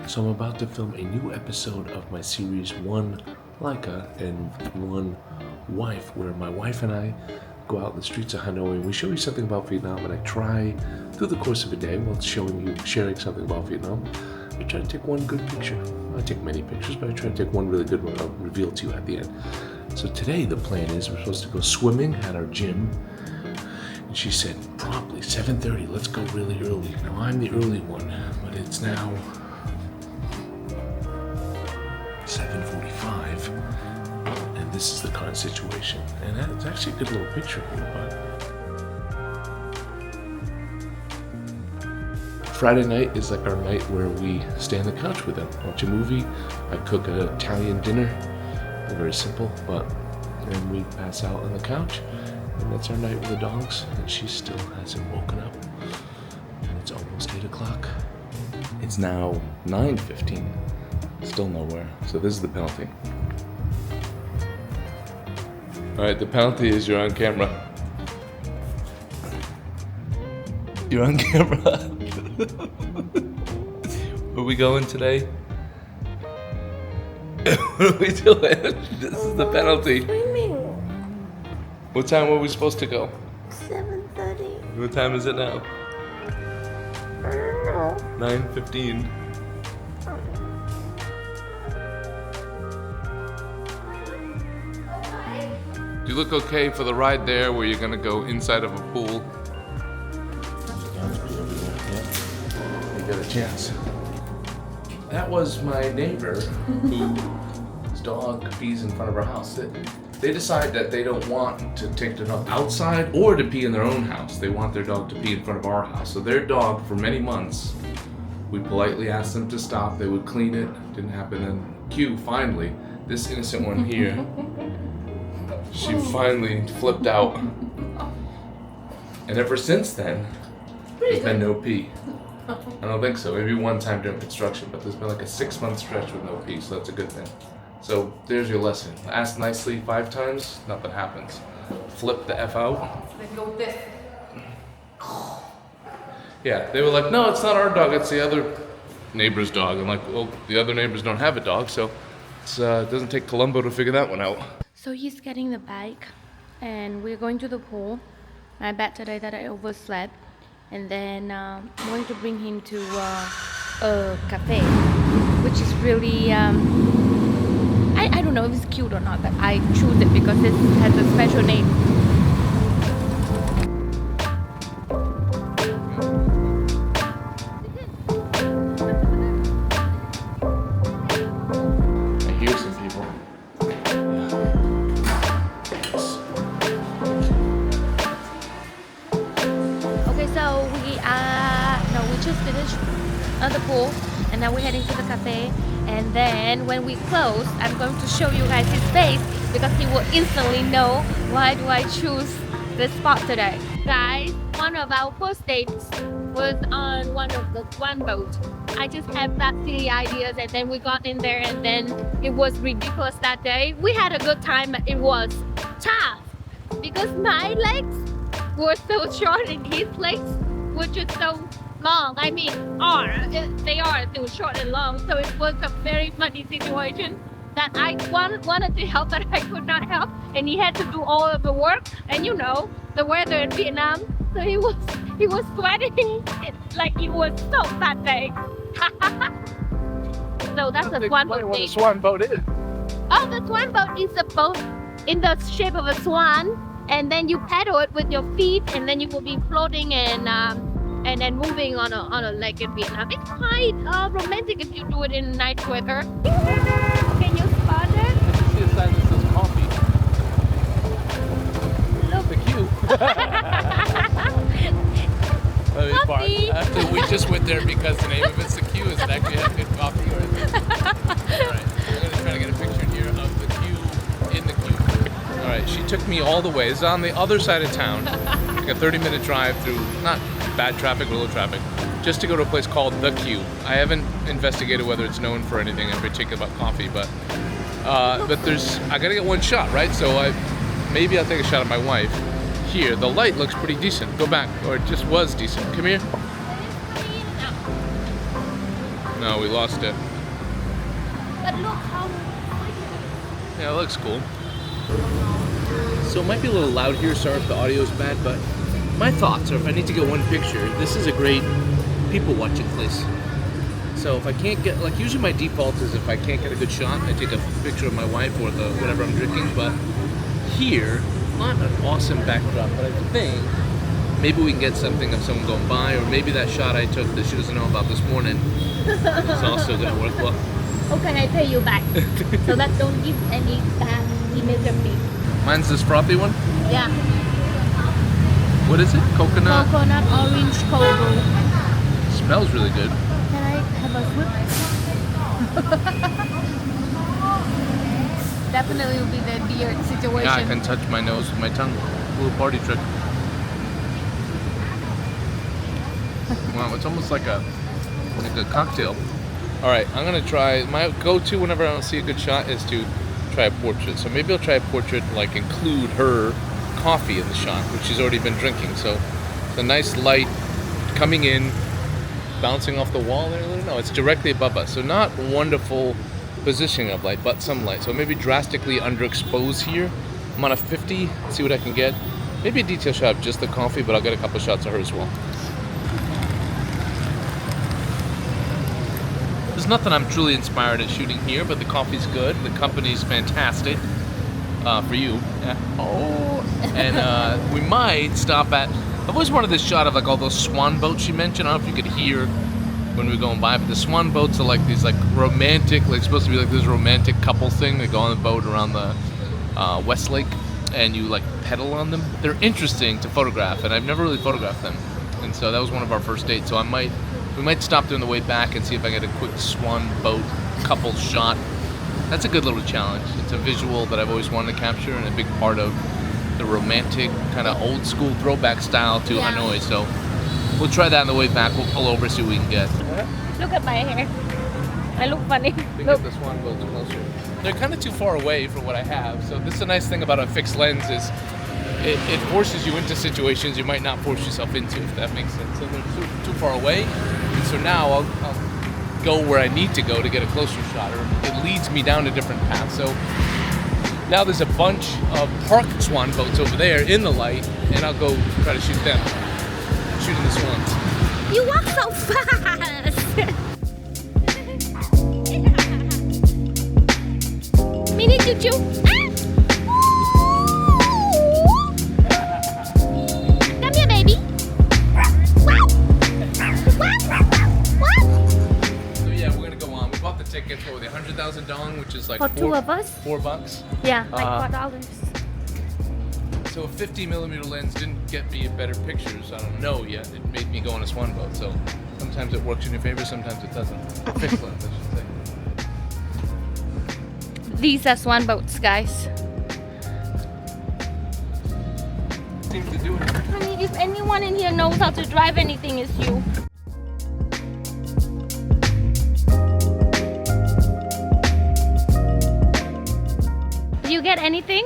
So I'm about to film a new episode of my series One Leica and One Wife, where my wife and I go out in the streets of Hanoi and we show you something about Vietnam, and I try through the course of a day while sharing something about Vietnam, I try to take one good picture. I take many pictures, but I try to take one really good one I'll reveal to you at the end. So today the plan is we're supposed to go swimming at our gym. And she said, promptly, 7:30, let's go really early. Now I'm the early one, but it's now 7:45, and this is the current situation. And it's actually a good little picture here, but Friday night is like our night where we stay on the couch with them, watch a movie. I cook an Italian dinner, very simple, but then we pass out on the couch, and that's our night with the dogs. And she still hasn't woken up. It's almost 8 o'clock. It's now 9:15. Still nowhere. So this is the penalty. All right, the penalty is you're on camera. You're on camera. Where are we going today? What are we doing? This is the penalty. Swimming. What time were we supposed to go? 7:30. What time is it now? I don't know. 9:15. Do you look okay for the ride there where you're gonna go inside of a pool? You got a chance. That was my neighbor whose dog pees in front of our house. They decide that they don't want to take their dog outside or to pee in their own house. They want their dog to pee in front of our house. So their dog, for many months, we politely asked them to stop. They would clean it. Didn't happen. And Q, finally, this innocent one here, she finally flipped out. And ever since then, there's been no pee. I don't think so. Maybe one time during construction, but there's been like a 6-month stretch with no pee, so that's a good thing. So there's your lesson. Ask nicely 5 times, nothing happens. Flip the F out. Then go this. Yeah, they were like, no, it's not our dog, it's the other neighbor's dog. I'm like, well, the other neighbors don't have a dog, so it doesn't take Columbo to figure that one out. So he's getting the bike and we're going to the pool. I bet today that I overslept, and then I'm going to bring him to a cafe, which is really, I don't know if it's cute or not, but I choose it because it has a special name. The pool, and now we're heading to the cafe, and then when we close I'm going to show you guys his face because he will instantly know why do I choose this spot today. Guys, one of our first dates was on one of the Swan boat. I just had that silly ideas, and then we got in there, and then it was ridiculous that day. We had a good time, but it was tough because my legs were so short and his legs were just so long. I mean, they are still short and long, so it was a very funny situation that I wanted to help, but I could not help, and he had to do all of the work. And you know the weather in Vietnam, so he was sweating like he was soaked that day. So that's a Swan boat. What a Swan boat is? Oh, the Swan boat is a boat in the shape of a swan, and then you paddle it with your feet, and then you will be floating and then moving on a lake in Vietnam. It's quite romantic if you do it in nice weather. Can you spot it? I can see a sign that says coffee. Look. The Q. Coffee. We just went there because the name of it's the Q. Is it actually have good coffee? Or Alright, we're going to try to get a picture here of the Q in the Q. Alright, she took me all the way. It's on the other side of town. Like a 30-minute drive through, not bad traffic, little traffic, just to go to a place called The Q. I haven't investigated whether it's known for anything in particular about coffee, but I gotta get one shot, right? So maybe I'll take a shot of my wife. Here, the light looks pretty decent. Go back, or it just was decent. Come here. No, we lost it. But look how... Yeah, it looks cool. So it might be a little loud here, sorry if the audio is bad, but my thoughts are if I need to get one picture, this is a great people watching place. So if I can't get, like usually my default is if I can't get a good shot, I take a picture of my wife or the whatever I'm drinking, but here, not an awesome backdrop, but I think maybe we can get something of someone going by, or maybe that shot I took that she doesn't know about this morning is also gonna work well. How can I pay you back? So that don't give any bad image of me. Mine's this frothy one? Yeah. What is it? Coconut? Coconut orange cold brew. Smells really good. Can I have a sip? Definitely will be the beard situation. Yeah, I can touch my nose with my tongue. A little party trick. Wow, it's almost like a cocktail. All right, I'm gonna try. My go-to whenever I don't see a good shot is to try a portrait. So maybe I'll try a portrait, like include her coffee in the shot, which she's already been drinking. So it's a nice light coming in, bouncing off the wall there a little. No, it's directly above us. So not wonderful positioning of light, but some light. So maybe drastically underexposed here. I'm on a 50, see what I can get. Maybe a detail shot of just the coffee, but I'll get a couple shots of her as well. There's nothing I'm truly inspired at shooting here, but the coffee's good, the company's fantastic. For you. Yeah. Oh. And we might stop at, I've always wanted this shot of like all those swan boats you mentioned. I don't know if you could hear when we were going by, but the swan boats are like these like romantic, like supposed to be like this romantic couple thing. They go on the boat around the West Lake and you like pedal on them. They're interesting to photograph, and I've never really photographed them. And so that was one of our first dates. So we might stop there on the way back and see if I get a quick swan boat couple shot. That's a good little challenge. It's a visual that I've always wanted to capture, and a big part of the romantic kind of old school throwback style to Hanoi. So we'll try that on the way back. We'll pull over, see what we can get. Look at my hair. I look funny. We get the swan boats closer. They're kind of too far away for what I have. So this is a nice thing about a fixed lens is it forces you into situations you might not force yourself into, if that makes sense. So they're too far away. And so now I'll go where I need to go to get a closer shot, or it leads me down a different path. So now there's a bunch of parked swan boats over there in the light, and I'll go try to shoot them. Shooting the swans. You walk so fast! Mini choo-choo! Come here, baby! So yeah, we're gonna go on. We bought the tickets for the 100,000 dong, which is like For two of us? $4. Yeah, like $4. So a 50mm lens didn't get me better pictures. I don't know yet. It made me go on a swan boat. So sometimes it works in your favor, sometimes it doesn't. A fixed lens, I should say. These are swan boats, guys. Seems to do it. Honey, if anyone in here knows how to drive anything, it's you. Did you get anything?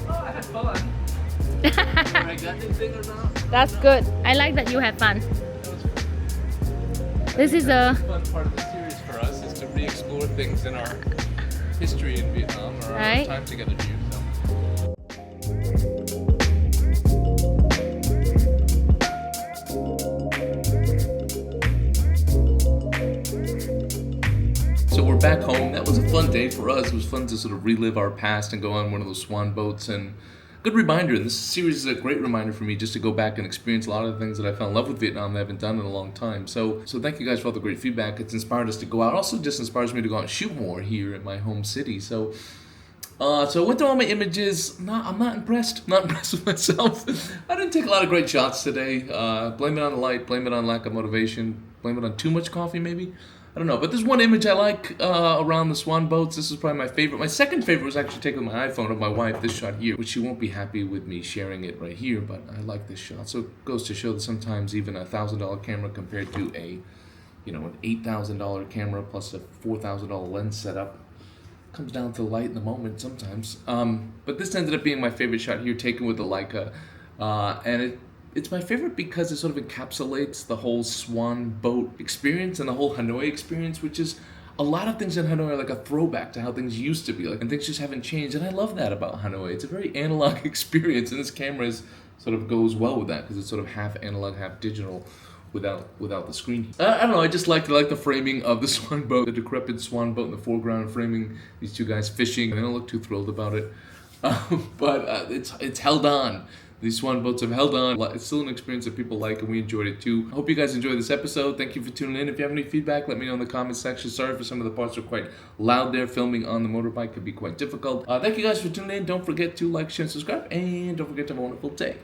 Oh, I had fun. Whether I got anything or not? That's good. I like that you had fun. This is a fun part of the series for us is to re-explore things in our history in Vietnam, or our time together view. So we're back home. That was a fun day for us. It was fun to sort of relive our past and go on one of those swan boats, and good reminder. This series is a great reminder for me just to go back and experience a lot of the things that I fell in love with Vietnam that I haven't done in a long time. So thank you guys for all the great feedback. It's inspired us to go out. Also just inspires me to go out and shoot more here in my home city. So I went through all my images. I'm not impressed. Not impressed with myself. I didn't take a lot of great shots today. Blame it on the light. Blame it on lack of motivation. Blame it on too much coffee maybe. I don't know, but there's one image I like around the swan boats. This is probably my favorite. My second favorite was actually taken with my iPhone of my wife, this shot here, which she won't be happy with me sharing it right here, but I like this shot. So it goes to show that sometimes even a $1,000 camera compared to an $8,000 camera plus a $4,000 lens setup comes down to the light in the moment sometimes. But this ended up being my favorite shot here, taken with the Leica, and It's my favorite because it sort of encapsulates the whole Swan boat experience and the whole Hanoi experience, which is a lot of things in Hanoi are like a throwback to how things used to be, like, and things just haven't changed. And I love that about Hanoi. It's a very analog experience, and this camera sort of goes well with that because it's sort of half analog, half digital, without the screen. I don't know. I just like the framing of the Swan boat, the decrepit Swan boat in the foreground, framing these two guys fishing. They don't look too thrilled about it, but it's held on. These Swan boats have held on. It's still an experience that people like, and we enjoyed it too. I hope you guys enjoyed this episode. Thank you for tuning in. If you have any feedback, let me know in the comments section. Sorry for some of the parts are quite loud there. Filming on the motorbike could be quite difficult. Thank you guys for tuning in. Don't forget to like, share, and subscribe, and don't forget to have a wonderful day.